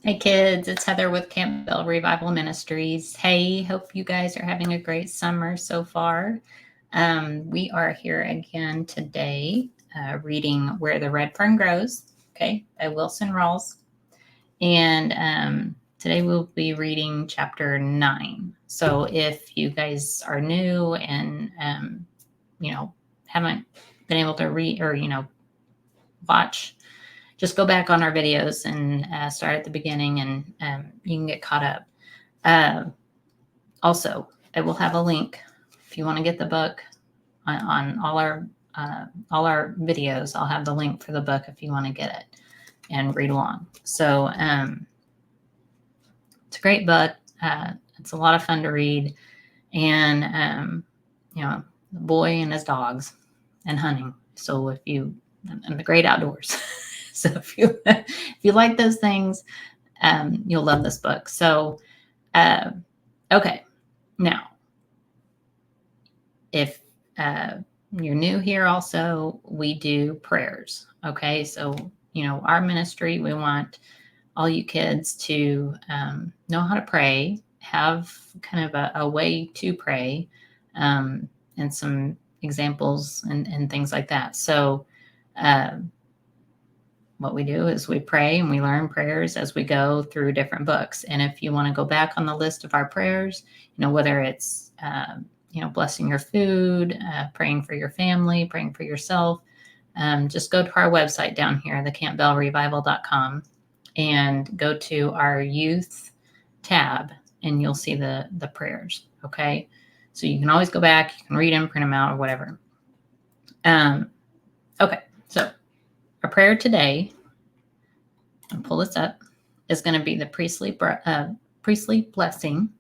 Hey kids, it's Heather with Campbell Revival Ministries. Hey, hope you guys are having a great summer so far. We are here again today reading Where the Red Fern Grows, okay, by Wilson Rawls. And today we'll be reading chapter 9. So if you guys are new and, haven't been able to read or, watch, just go back on our videos and start at the beginning, and you can get caught up. Also, I will have a link if you want to get the book on all our videos. I'll have the link for the book if you want to get it and read along. So it's a great book. It's a lot of fun to read, and the boy and his dogs and hunting. So if you and the great outdoors. So if you like those things, you'll love this book. So, okay, now if you're new here, also we do prayers. Okay, so our ministry, we want all you kids to know how to pray, have kind of a way to pray, and some examples and things like that. So. What we do is we pray and we learn prayers as we go through different books. And if you want to go back on the list of our prayers, whether it's, blessing your food, praying for your family, praying for yourself, just go to our website down here, thecampbellrevival.com, and go to our youth tab, and you'll see the prayers. Okay. So you can always go back, you can read them, print them out, or whatever. Okay. So our prayer today, I'll pull this up, is going to be the priestly blessing.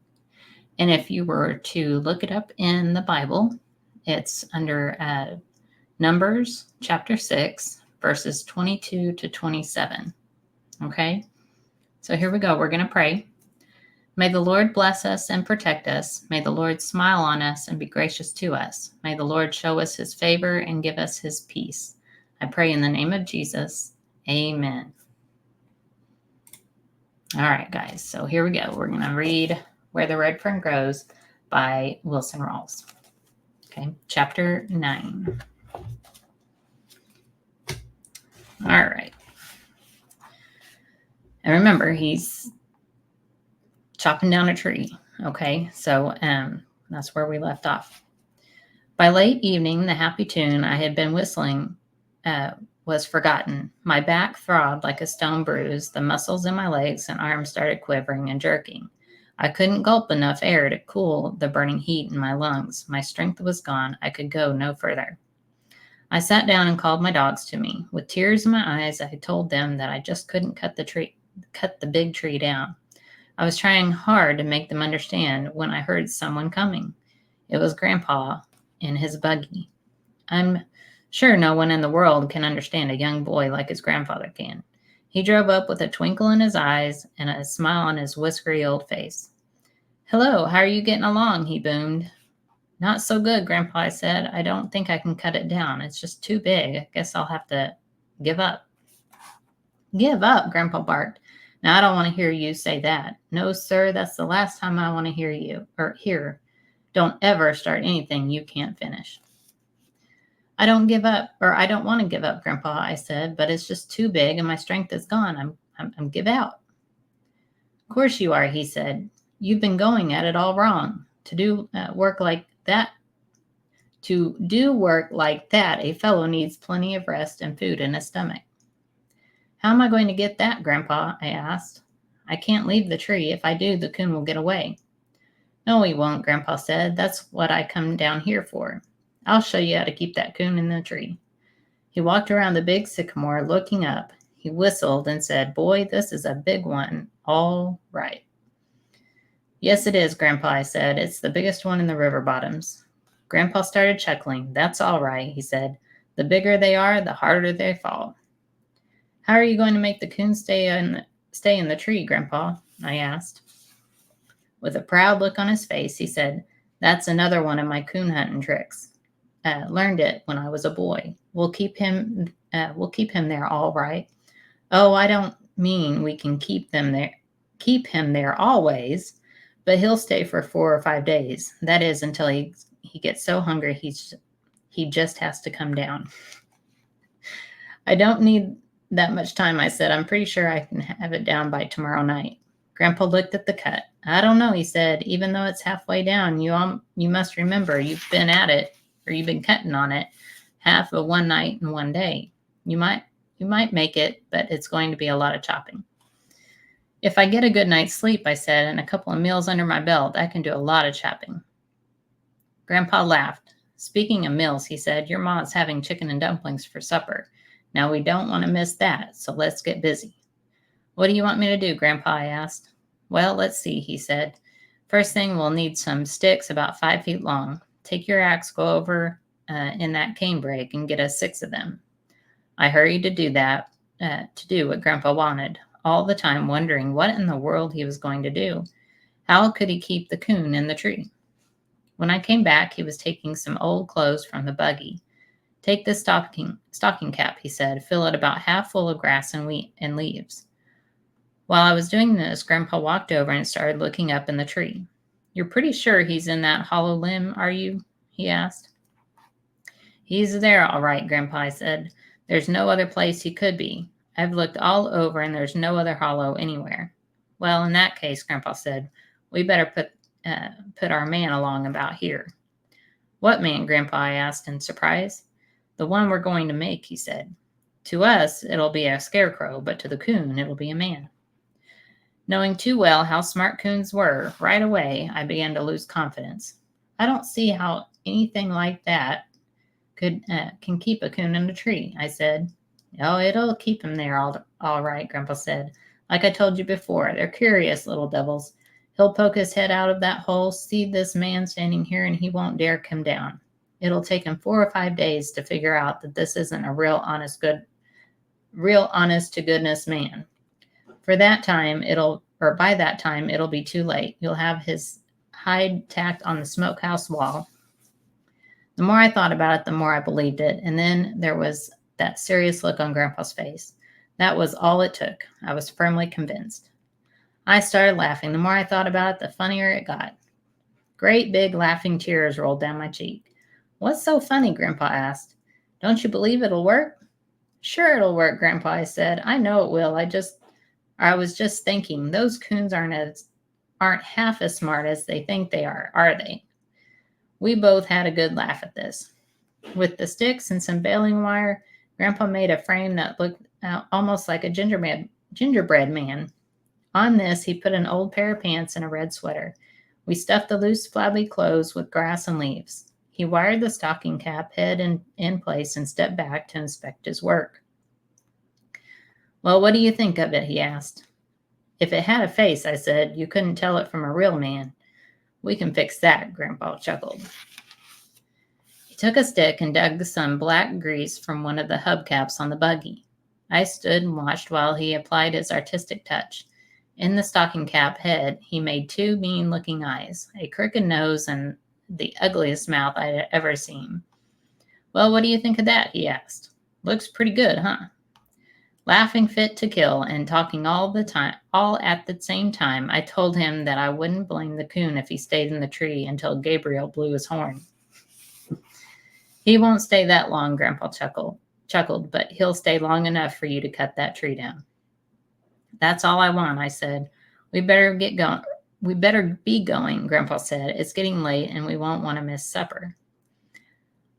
And if you were to look it up in the Bible, it's under Numbers chapter 6, verses 22 to 27. Okay, so here we go. We're going to pray. May the Lord bless us and protect us. May the Lord smile on us and be gracious to us. May the Lord show us his favor and give us his peace. I pray in the name of Jesus. Amen. All right, guys. So here we go. We're going to read Where the Red Fern Grows by Wilson Rawls. Okay, chapter 9. All right. And remember, he's chopping down a tree. Okay, so that's where we left off. By late evening, the happy tune I had been whistling was forgotten. My back throbbed like a stone bruise. The muscles in my legs and arms started quivering and jerking. I couldn't gulp enough air to cool the burning heat in my lungs. My strength was gone. I could go no further. I sat down and called my dogs to me. With tears in my eyes, I told them that I just couldn't cut the big tree down. I was trying hard to make them understand when I heard someone coming. It was Grandpa in his buggy. I'm sure no one in the world can understand a young boy like his grandfather can. He drove up with a twinkle in his eyes and a smile on his whiskery old face. "Hello, how are you getting along?" he boomed. "Not so good, Grandpa," I said. "I don't think I can cut it down. It's just too big. I guess I'll have to give up." "Give up?" Grandpa barked. "Now, I don't want to hear you say that. No, sir, that's the last time I want to hear you, or hear. Don't ever start anything you can't finish." I don't want to give up, Grandpa," I said, "but it's just too big and my strength is gone. I'm give out." "Of course you are," he said. "You've been going at it all wrong. To do work like that, a fellow needs plenty of rest and food in his stomach." "How am I going to get that, Grandpa?" I asked. "I can't leave the tree. If I do, the coon will get away." "No, he won't," Grandpa said. "That's what I come down here for. I'll show you how to keep that coon in the tree." He walked around the big sycamore, looking up. He whistled and said, "Boy, this is a big one. All right." "Yes, it is, Grandpa," I said. "It's the biggest one in the river bottoms." Grandpa started chuckling. "That's all right," he said. "The bigger they are, the harder they fall." "How are you going to make the coon stay in the tree, Grandpa?" I asked. With a proud look on his face, he said, "That's another one of my coon hunting tricks. Learned it when I was a boy. We'll keep him there all right." "Oh, I don't mean we can keep him there always, but he'll stay for 4 or 5 days. That is until he gets so hungry he just has to come down. I don't need that much time, I said. I'm pretty sure I can have it down by tomorrow night. Grandpa looked at the cut. I don't know, he said. Even though it's halfway down, you must remember you've been at it, or you've been cutting on it half of one night and one day. You might make it, but it's going to be a lot of chopping. If I get a good night's sleep, I said, and a couple of meals under my belt, I can do a lot of chopping. Grandpa laughed. Speaking of meals, he said, your mom's having chicken and dumplings for supper. Now we don't want to miss that, so let's get busy. What do you want me to do, Grandpa? I asked. Well, let's see, he said. First thing, we'll need some sticks about 5 feet long. Take your axe, go over in that cane brake, and get us 6 of them. I hurried to do what Grandpa wanted, all the time wondering what in the world he was going to do. How could he keep the coon in the tree? When I came back, he was taking some old clothes from the buggy. Take this stocking cap, he said. Fill it about half full of grass and leaves. While I was doing this, Grandpa walked over and started looking up in the tree. You're pretty sure he's in that hollow limb, are you? He asked. He's there, all right, Grandpa, I said. There's no other place he could be. I've looked all over and there's no other hollow anywhere. Well, in that case, Grandpa said, we better put our man along about here. What man, Grandpa? I asked in surprise. The one we're going to make, he said. To us, it'll be a scarecrow, but to the coon, it'll be a man. Knowing too well how smart coons were, right away, I began to lose confidence. I don't see how anything like that can keep a coon in a tree, I said. Oh, it'll keep him there all right, Grandpa said. Like I told you before, they're curious little devils. He'll poke his head out of that hole, see this man standing here, and he won't dare come down. It'll take him 4 or 5 days to figure out that this isn't a real honest to goodness man. By that time, it'll be too late. You'll have his hide tacked on the smokehouse wall. The more I thought about it, the more I believed it. And then there was that serious look on Grandpa's face. That was all it took. I was firmly convinced. I started laughing. The more I thought about it, the funnier it got. Great big laughing tears rolled down my cheek. What's so funny? Grandpa asked. Don't you believe it'll work? Sure it'll work, Grandpa, I said. I know it will. I was just thinking, those coons aren't half as smart as they think they are they? We both had a good laugh at this. With the sticks and some baling wire, Grandpa made a frame that looked almost like a gingerbread man. On this, he put an old pair of pants and a red sweater. We stuffed the loose, flabby clothes with grass and leaves. He wired the stocking cap head in place and stepped back to inspect his work. Well, what do you think of it? He asked. If it had a face, I said, you couldn't tell it from a real man. We can fix that, Grandpa chuckled. He took a stick and dug some black grease from one of the hubcaps on the buggy. I stood and watched while he applied his artistic touch. In the stocking cap head, he made 2 mean-looking eyes, a crooked nose, and the ugliest mouth I had ever seen. Well, what do you think of that? He asked. Looks pretty good, huh? Laughing fit to kill and talking all at the same time, I told him that I wouldn't blame the coon if he stayed in the tree until Gabriel blew his horn. He won't stay that long, Grandpa chuckled, but he'll stay long enough for you to cut that tree down. That's all I want, I said. We better get going. We better be going, Grandpa said. It's getting late and we won't want to miss supper.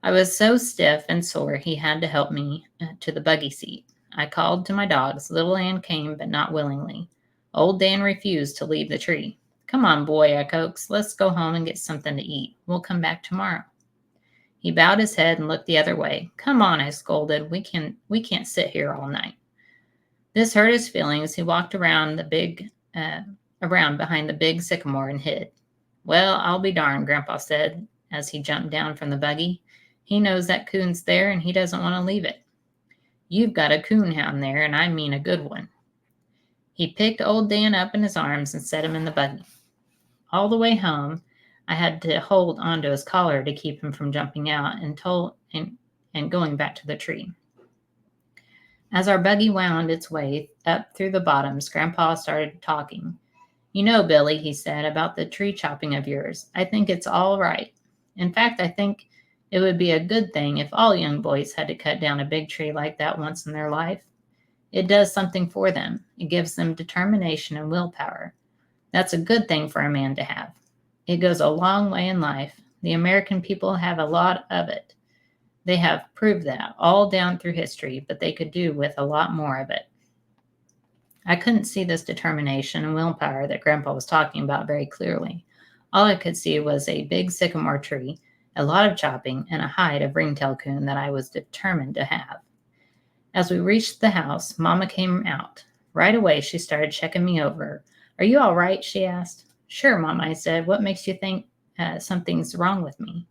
I was so stiff and sore he had to help me to the buggy seat. I called to my dogs. Little Ann came, but not willingly. Old Dan refused to leave the tree. Come on, boy, I coaxed. Let's go home and get something to eat. We'll come back tomorrow. He bowed his head and looked the other way. Come on, I scolded. We can't sit here all night. This hurt his feelings. He walked around behind the big sycamore and hid. Well, I'll be darned, Grandpa said as he jumped down from the buggy. He knows that coon's there and he doesn't want to leave it. You've got a coon hound there, and I mean a good one. He picked old Dan up in his arms and set him in the buggy. All the way home, I had to hold onto his collar to keep him from jumping out and going back to the tree. As our buggy wound its way up through the bottoms, Grandpa started talking. You know, Billy, he said, about the tree chopping of yours. I think it's all right. In fact, I think it would be a good thing if all young boys had to cut down a big tree like that once in their life. It does something for them. It gives them determination and willpower. That's a good thing for a man to have. It goes a long way in life. The American people have a lot of it. They have proved that all down through history, but they could do with a lot more of it. I couldn't see this determination and willpower that Grandpa was talking about very clearly. All I could see was a big sycamore tree, a lot of chopping, and a hide of ringtail coon that I was determined to have. As we reached the house, Mama came out. Right away, she started checking me over. Are you all right? She asked. Sure, Mama, I said. What makes you think something's wrong with me?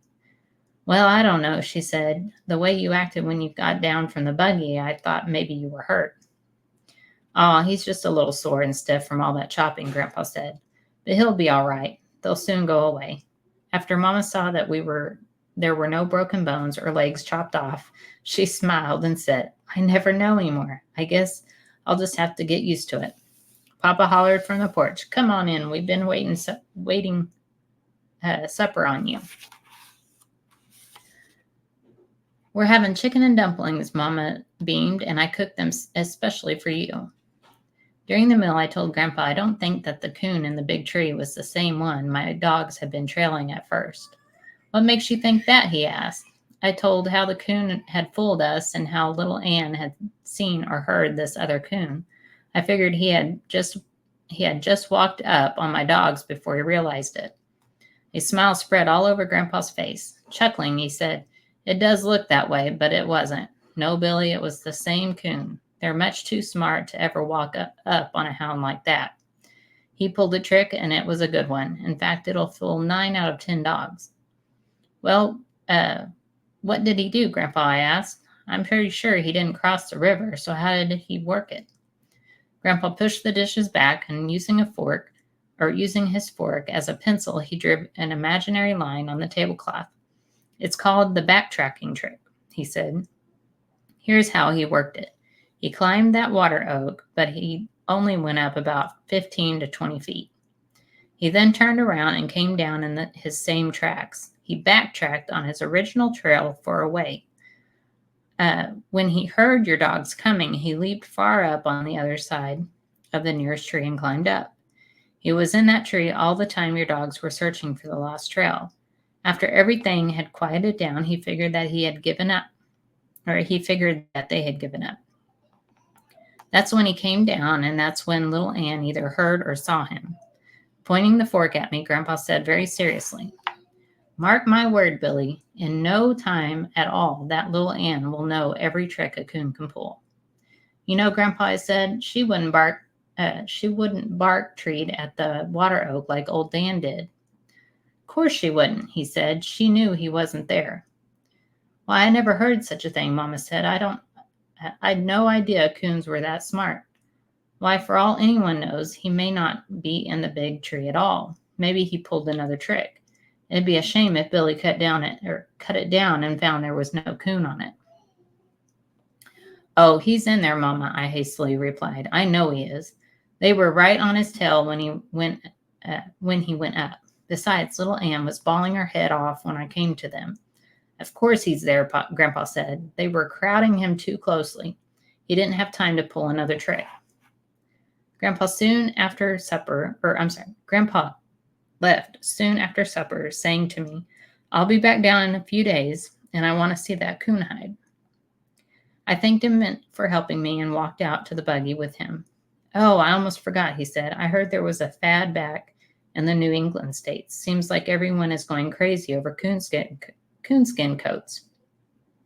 Well, I don't know, she said. The way you acted when you got down from the buggy, I thought maybe you were hurt. Oh, he's just a little sore and stiff from all that chopping, Grandpa said. But he'll be all right. They'll soon go away. After Mama saw that there were no broken bones or legs chopped off, she smiled and said, I never know anymore. I guess I'll just have to get used to it. Papa hollered from the porch, Come on in. We've been waiting supper on you. We're having chicken and dumplings, Mama beamed, and I cooked them especially for you. During the meal, I told Grandpa I don't think that the coon in the big tree was the same one my dogs had been trailing at first. What makes you think that? He asked. I told how the coon had fooled us and how little Ann had seen or heard this other coon. I figured he had just walked up on my dogs before he realized it. A smile spread all over Grandpa's face. Chuckling, he said, It does look that way, but it wasn't. No, Billy, it was the same coon. They're much too smart to ever walk up on a hound like that. He pulled a trick, and it was a good one. In fact, it'll fool 9 out of 10 dogs. Well, what did he do, Grandpa? I asked. I'm pretty sure he didn't cross the river, so how did he work it? Grandpa pushed the dishes back, and using his fork as a pencil, he drew an imaginary line on the tablecloth. It's called the backtracking trick, he said. Here's how he worked it. He climbed that water oak, but he only went up about 15 to 20 feet. He then turned around and came down in his same tracks. He backtracked on his original trail for a way. When he heard your dogs coming, he leaped far up on the other side of the nearest tree and climbed up. He was in that tree all the time your dogs were searching for the lost trail. After everything had quieted down, he figured that they had given up. That's when he came down, and that's when little Ann either heard or saw him. Pointing the fork at me, Grandpa said very seriously, Mark my word, Billy, in no time at all, that little Ann will know every trick a coon can pull. You know, Grandpa, I said, she wouldn't bark treat at the water oak like old Dan did. Of course she wouldn't, he said. She knew he wasn't there. Well, I never heard such a thing, Mama said. I'd no idea coons were that smart. Why, for all anyone knows, he may not be in the big tree at all. Maybe he pulled another trick. It'd be a shame if Billy cut it down and found there was no coon on it. Oh, he's in there, Mama, I hastily replied. I know he is. They were right on his tail when he went up. Besides, little Ann was bawling her head off when I came to them. Of course he's there, Grandpa said. They were crowding him too closely. He didn't have time to pull another trick. Grandpa left soon after supper, saying to me, I'll be back down in a few days, and I want to see that coon hide. I thanked him for helping me and walked out to the buggy with him. Oh, I almost forgot, he said. I heard there was a fad back in the New England states. Seems like everyone is going crazy over coonskin coats.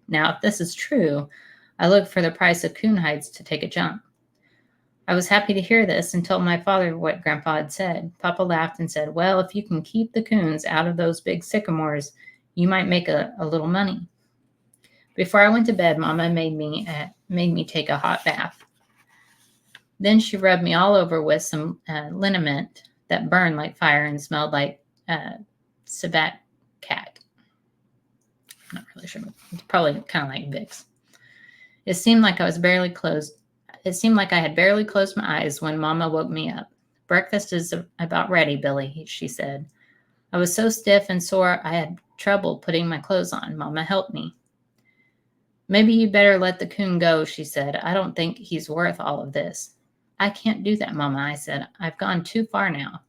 Now, if this is true, I look for the price of coon hides to take a jump. I was happy to hear this and told my father what Grandpa had said. Papa laughed and said, well, if you can keep the coons out of those big sycamores, you might make a little money. Before I went to bed, Mama made me take a hot bath. Then she rubbed me all over with some liniment that burned like fire and smelled like civet cat. I'm not really sure. It's probably kind of like Vicks. It seemed like I had barely closed my eyes when Mama woke me up. Breakfast is about ready, Billy, she said. I was so stiff and sore I had trouble putting my clothes on. Mama helped me. Maybe you better let the coon go, she said. I don't think he's worth all of this. I can't do that, Mama, I said. I've gone too far now.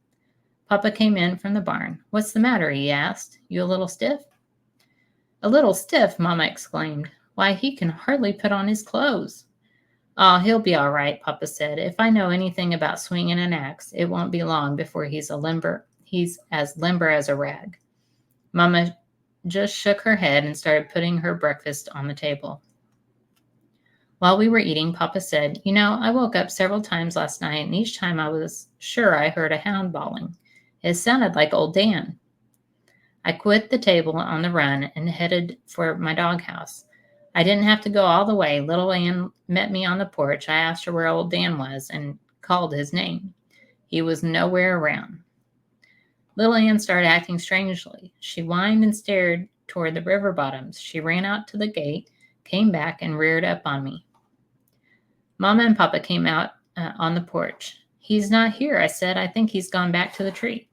Papa came in from the barn. What's the matter? He asked. You a little stiff? A little stiff, Mama exclaimed. Why, he can hardly put on his clothes. Oh, he'll be all right, Papa said. If I know anything about swinging an axe, it won't be long before he's as limber as a rag. Mama just shook her head and started putting her breakfast on the table. While we were eating, Papa said, You know, I woke up several times last night, and each time I was sure I heard a hound bawling. It sounded like old Dan. I quit the table on the run and headed for my doghouse. I didn't have to go all the way. Little Ann met me on the porch. I asked her where old Dan was and called his name. He was nowhere around. Little Ann started acting strangely. She whined and stared toward the river bottoms. She ran out to the gate, came back, and reared up on me. Mama and Papa came out on the porch. He's not here, I said. I think he's gone back to the tree.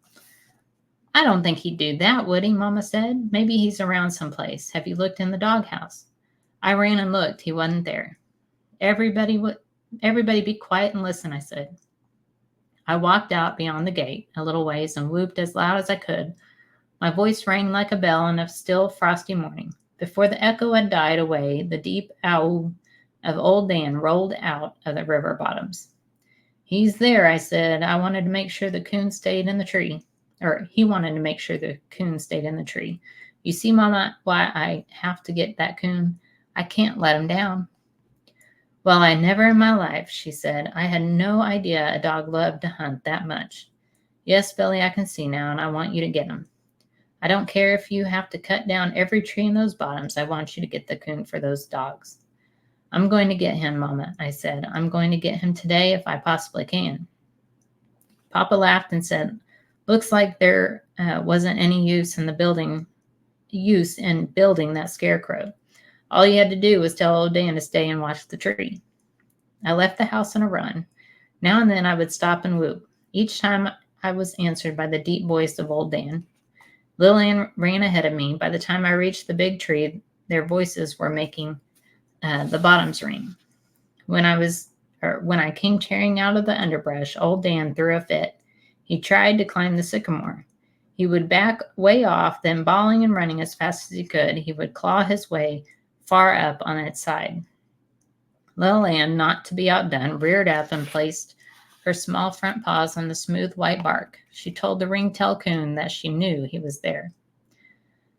I don't think he'd do that, would he? Mama said. Maybe he's around someplace. Have you looked in the doghouse? I ran and looked. He wasn't there. Everybody be quiet and listen, I said. I walked out beyond the gate a little ways and whooped as loud as I could. My voice rang like a bell in a still, frosty morning. Before the echo had died away, the deep owl of old Dan rolled out of the river bottoms. He's there, I said. I wanted to make sure the coon stayed in the tree. Or he wanted to make sure the coon stayed in the tree. You see, Mama, why I have to get that coon? I can't let him down. Well, I never in my life, she said. I had no idea a dog loved to hunt that much. Yes, Billy, I can see now, and I want you to get him. I don't care if you have to cut down every tree in those bottoms. I want you to get the coon for those dogs. I'm going to get him, Mama, I said. I'm going to get him today if I possibly can. Papa laughed and said, Looks like there wasn't any use in building that scarecrow. All you had to do was tell old Dan to stay and watch the tree. I left the house on a run. Now and then I would stop and whoop. Each time I was answered by the deep voice of old Dan. Lil Ann ran ahead of me. By the time I reached the big tree, their voices were making the bottoms ring. When I came tearing out of the underbrush, old Dan threw a fit. He tried to climb the sycamore. He would back way off, then bawling and running as fast as he could, he would claw his way far up on its side. Lil Ann, not to be outdone, reared up and placed her small front paws on the smooth white bark. She told the ring-tail coon that she knew he was there.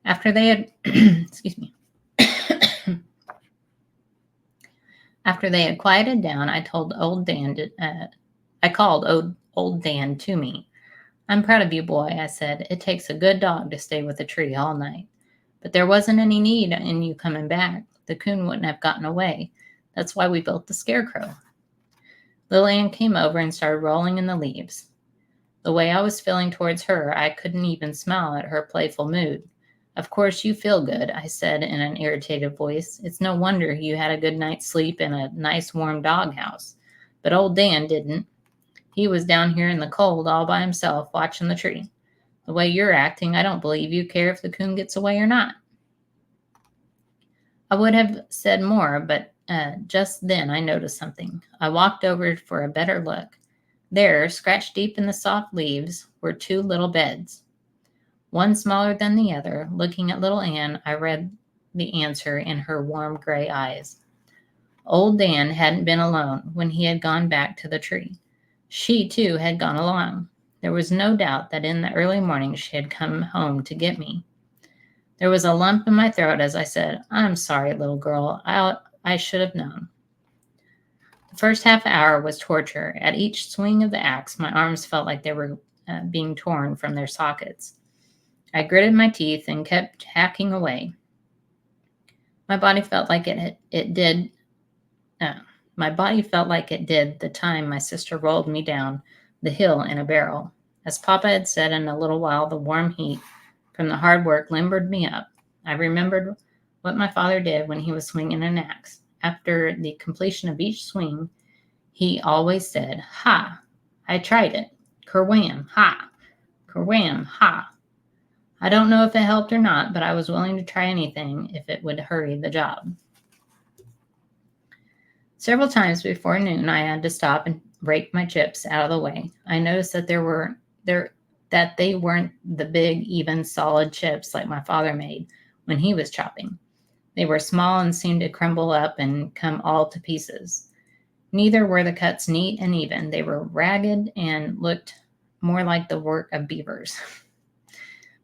After they had, After they had quieted down, I called old Dan to me. I'm proud of you, boy, I said. It takes a good dog to stay with a tree all night. But there wasn't any need in you coming back. The coon wouldn't have gotten away. That's why we built the scarecrow. Lil Ann came over and started rolling in the leaves. The way I was feeling towards her, I couldn't even smile at her playful mood. Of course you feel good, I said in an irritated voice. It's no wonder you had a good night's sleep in a nice warm doghouse. But old Dan didn't. He was down here in the cold all by himself watching the tree. The way you're acting, I don't believe you care if the coon gets away or not. I would have said more, but just then I noticed something. I walked over for a better look. There, scratched deep in the soft leaves, were two little beds. One smaller than the other. Looking at little Ann, I read the answer in her warm gray eyes. Old Dan hadn't been alone when he had gone back to the tree. She, too, had gone along. There was no doubt that in the early morning she had come home to get me. There was a lump in my throat as I said, I'm sorry, little girl. I should have known. The first half hour was torture. At each swing of the axe, my arms felt like they were being torn from their sockets. I gritted my teeth and kept hacking away. My body felt like it did the time my sister rolled me down the hill in a barrel. As Papa had said, in a little while, the warm heat from the hard work limbered me up. I remembered what my father did when he was swinging an axe. after the completion of each swing, he always said, "Ha! I tried it. Kerwham! Ha! Kerwham! Ha!" I don't know if it helped or not, but I was willing to try anything if it would hurry the job. Several times before noon, I had to stop and rake my chips out of the way. I noticed that they weren't the big, even, solid chips like my father made when he was chopping. They were small and seemed to crumble up and come all to pieces. Neither were the cuts neat and even. They were ragged and looked more like the work of beavers.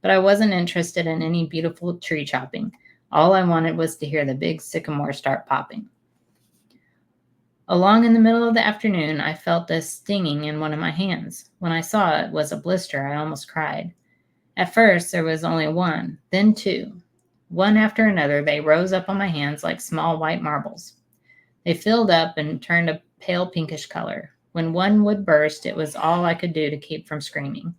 But I wasn't interested in any beautiful tree chopping. All I wanted was to hear the big sycamore start popping. Along in the middle of the afternoon, I felt a stinging in one of my hands. When I saw it was a blister, I almost cried. At first, there was only one, then two. One after another, they rose up on my hands like small white marbles. They filled up and turned a pale pinkish color. When one would burst, it was all I could do to keep from screaming.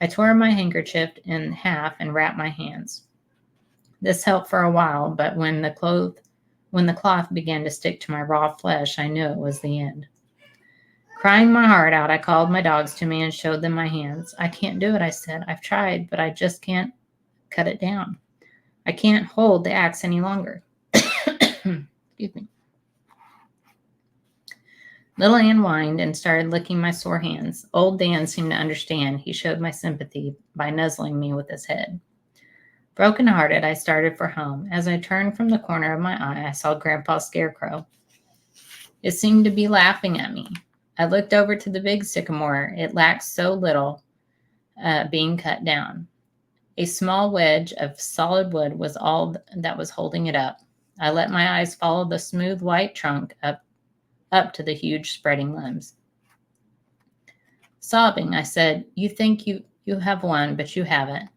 I tore my handkerchief in half and wrapped my hands. This helped for a while, but when the cloth began to stick to my raw flesh, I knew it was the end. Crying my heart out, I called my dogs to me and showed them my hands. "I can't do it," I said. "I've tried, but I just can't cut it down. I can't hold the axe any longer." Excuse me. Little Ann whined and started licking my sore hands. Old Dan seemed to understand. He showed my sympathy by nuzzling me with his head. Broken-hearted, I started for home. As I turned from the corner of my eye, I saw Grandpa's scarecrow. It seemed to be laughing at me. I looked over to the big sycamore. It lacked so little being cut down. A small wedge of solid wood was all that was holding it up. I let my eyes follow the smooth white trunk up to the huge spreading limbs. Sobbing, I said, "You think you have won, but you haven't.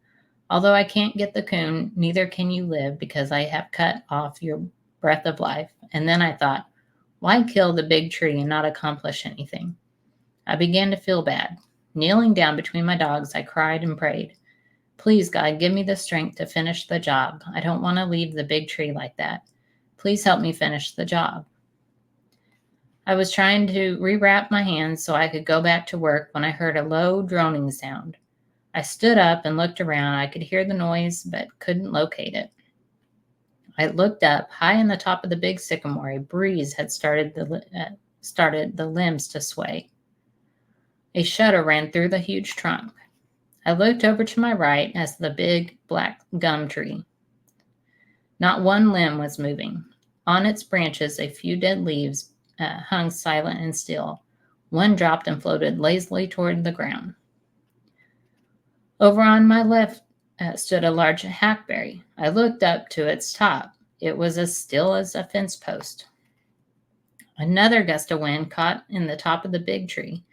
Although I can't get the coon, neither can you live because I have cut off your breath of life." And then I thought, why kill the big tree and not accomplish anything? I began to feel bad. Kneeling down between my dogs, I cried and prayed. "Please, God, give me the strength to finish the job. I don't want to leave the big tree like that. Please help me finish the job." I was trying to rewrap my hands so I could go back to work when I heard a low droning sound. I stood up and looked around. I could hear the noise, but couldn't locate it. I looked up. High in the top of the big sycamore, a breeze had started the limbs to sway. A shudder ran through the huge trunk. I looked over to my right as the big black gum tree. Not one limb was moving. On its branches, a few dead leaves hung silent and still. One dropped and floated lazily toward the ground. Over on my left stood a large hackberry. I looked up to its top. It was as still as a fence post. Another gust of wind caught in the top of the big tree.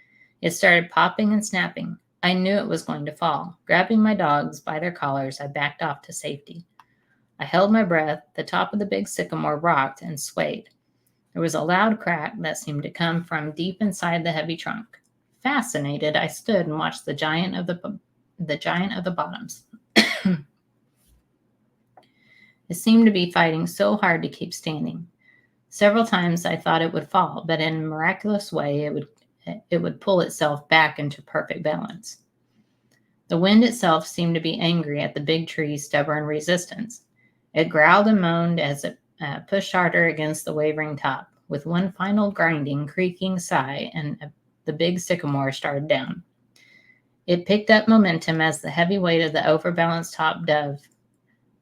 It started popping and snapping. I knew it was going to fall. Grabbing my dogs by their collars, I backed off to safety. I held my breath. The top of the big sycamore rocked and swayed. There was a loud crack that seemed to come from deep inside the heavy trunk. Fascinated, I stood and watched the giant of the bottoms. It seemed to be fighting so hard to keep standing. Several times I thought it would fall, but in a miraculous way it would pull itself back into perfect balance. The wind itself seemed to be angry at the big tree's stubborn resistance. It growled and moaned as it pushed harder against the wavering top. With one final grinding, creaking sigh, and the big sycamore started down. It picked up momentum as the heavy weight of the overbalanced top dove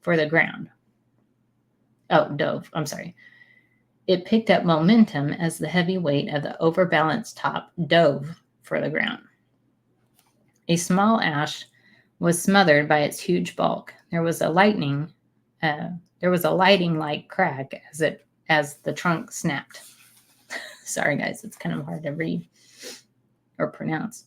for the ground. It picked up momentum as the heavy weight of the overbalanced top dove for the ground. A small ash was smothered by its huge bulk. There was a lightning-like crack as the trunk snapped. Sorry, guys, it's kind of hard to read or pronounce.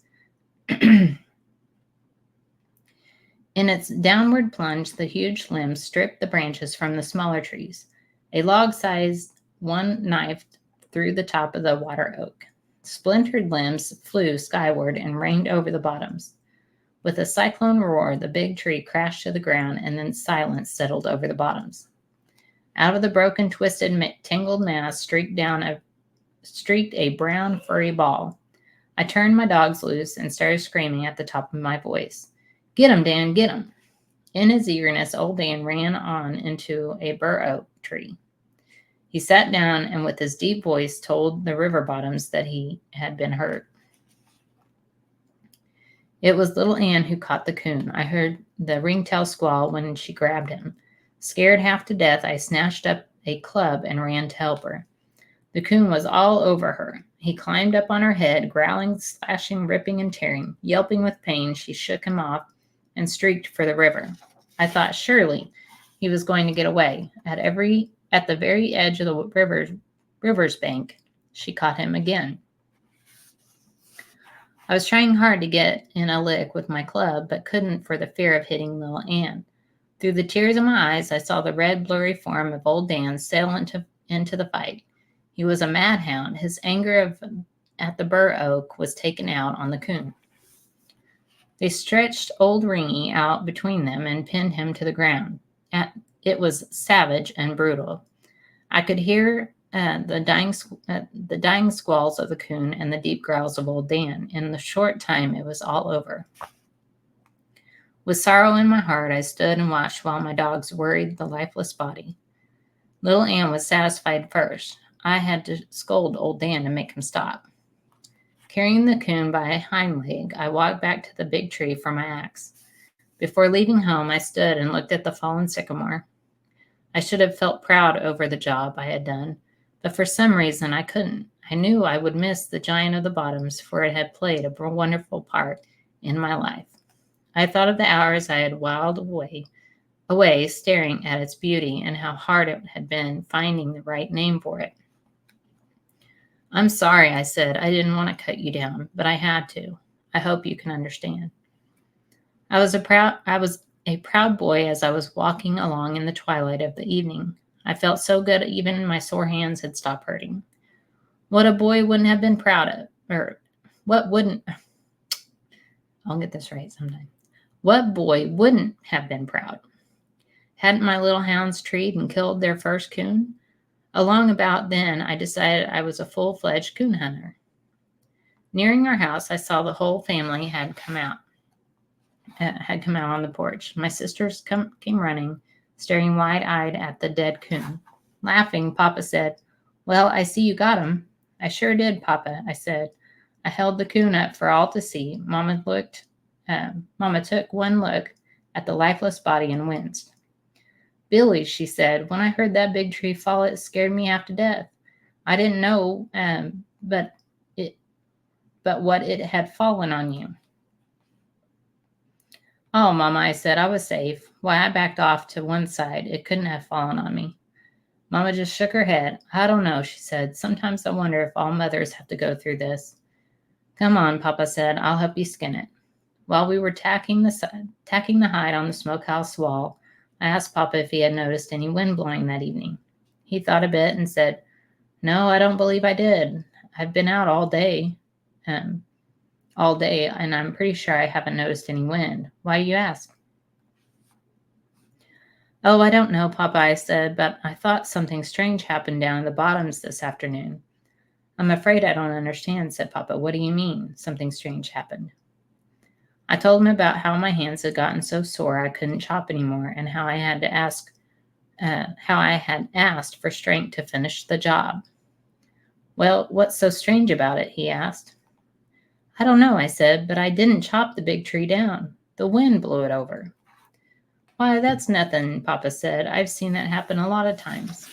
In its downward plunge, the huge limbs stripped the branches from the smaller trees. A log-sized one knifed through the top of the water oak. Splintered limbs flew skyward and rained over the bottoms. With a cyclone roar, the big tree crashed to the ground, and then silence settled over the bottoms. Out of the broken, twisted, tangled mass streaked a brown, furry ball. I turned my dogs loose and started screaming at the top of my voice. Get him, Dan, get him. In his eagerness, old Dan ran on into a bur oak tree. He sat down and with his deep voice told the river bottoms that he had been hurt. It was little Ann who caught the coon. I heard the ringtail squall when she grabbed him. Scared half to death, I snatched up a club and ran to help her. The coon was all over her. He climbed up on her head, growling, slashing, ripping, and tearing. Yelping with pain, she shook him off and streaked for the river. I thought surely he was going to get away. At the very edge of the river's bank, she caught him again. I was trying hard to get in a lick with my club, but couldn't for the fear of hitting little Ann. Through the tears of my eyes, I saw the red, blurry form of old Dan sail into the fight. He was a madhound. His anger at the bur oak was taken out on the coon. They stretched old Ringy out between them and pinned him to the ground. It was savage and brutal. I could hear the dying squalls of the coon and the deep growls of old Dan. In the short time, it was all over. With sorrow in my heart, I stood and watched while my dogs worried the lifeless body. Little Ann was satisfied first. I had to scold old Dan to make him stop. Carrying the coon by a hind leg, I walked back to the big tree for my axe. Before leaving home, I stood and looked at the fallen sycamore. I should have felt proud over the job I had done, but for some reason I couldn't. I knew I would miss the giant of the bottoms, for it had played a wonderful part in my life. I thought of the hours I had whiled away staring at its beauty and how hard it had been finding the right name for it. I'm sorry, I said. I didn't want to cut you down, but I had to. I hope you can understand. I was a proud boy as I was walking along in the twilight of the evening. I felt so good even my sore hands had stopped hurting. What a boy wouldn't have been proud of, or what wouldn't, I'll get this right sometime. What boy wouldn't have been proud? Hadn't my little hounds treed and killed their first coon? Along about then, I decided I was a full-fledged coon hunter. Nearing our house, I saw the whole family had come out on the porch. My sisters came running, staring wide-eyed at the dead coon. Laughing, Papa said, "Well, I see you got him." "I sure did, Papa," I said. I held the coon up for all to see. Mama took one look at the lifeless body and winced. "Billy," she said, "when I heard that big tree fall, it scared me half to death. I didn't know, but what it had fallen on you." "Oh, Mama," I said, "I was safe. Why, I backed off to one side. It couldn't have fallen on me." Mama just shook her head. "I don't know," she said. "Sometimes I wonder if all mothers have to go through this." "Come on," Papa said. "I'll help you skin it." While we were tacking the hide on the smokehouse wall, I asked Papa if he had noticed any wind blowing that evening. He thought a bit and said, "No, I don't believe I did. I've been out all day, and I'm pretty sure I haven't noticed any wind. Why do you ask?" "Oh, I don't know, Papa," I said, "but I thought something strange happened down in the bottoms this afternoon." "I'm afraid I don't understand," said Papa. "What do you mean, something strange happened?" I told him about how my hands had gotten so sore I couldn't chop anymore, and how I had asked for strength to finish the job. "Well, what's so strange about it?" he asked. "I don't know," I said, "but I didn't chop the big tree down. The wind blew it over." "Why, that's nothing," Papa said. "I've seen that happen a lot of times."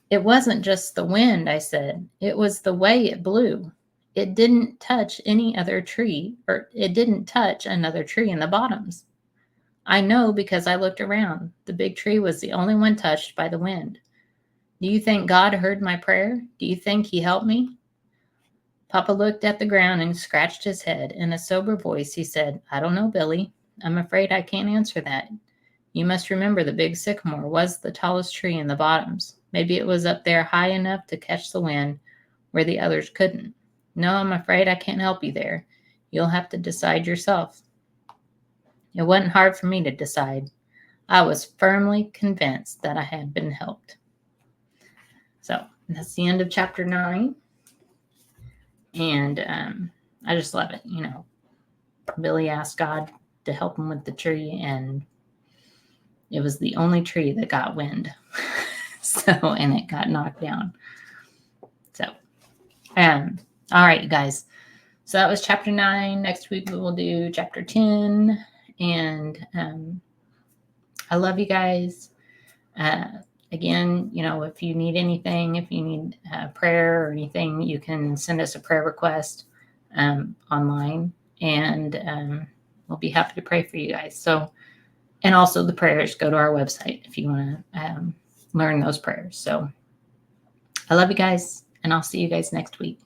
"It wasn't just the wind," I said. "It was the way it blew. It didn't touch any other tree, or it didn't touch another tree in the bottoms. I know because I looked around. The big tree was the only one touched by the wind. Do you think God heard my prayer? Do you think he helped me?" Papa looked at the ground and scratched his head. In a sober voice, he said, "I don't know, Billy. I'm afraid I can't answer that. You must remember the big sycamore was the tallest tree in the bottoms. Maybe it was up there high enough to catch the wind where the others couldn't. No, I'm afraid I can't help you there. You'll have to decide yourself." It wasn't hard for me to decide. I was firmly convinced that I had been helped. So that's the end of chapter 9. And I just love it. Billy asked God to help him with the tree, and it was the only tree that got wind. And it got knocked down. So, all right, you guys. So that was chapter 9. Next week we will do chapter 10. And I love you guys. Again, if you need anything, if you need prayer or anything, you can send us a prayer request online, and we'll be happy to pray for you guys. So, and also the prayers, go to our website if you want to learn those prayers. So I love you guys, and I'll see you guys next week.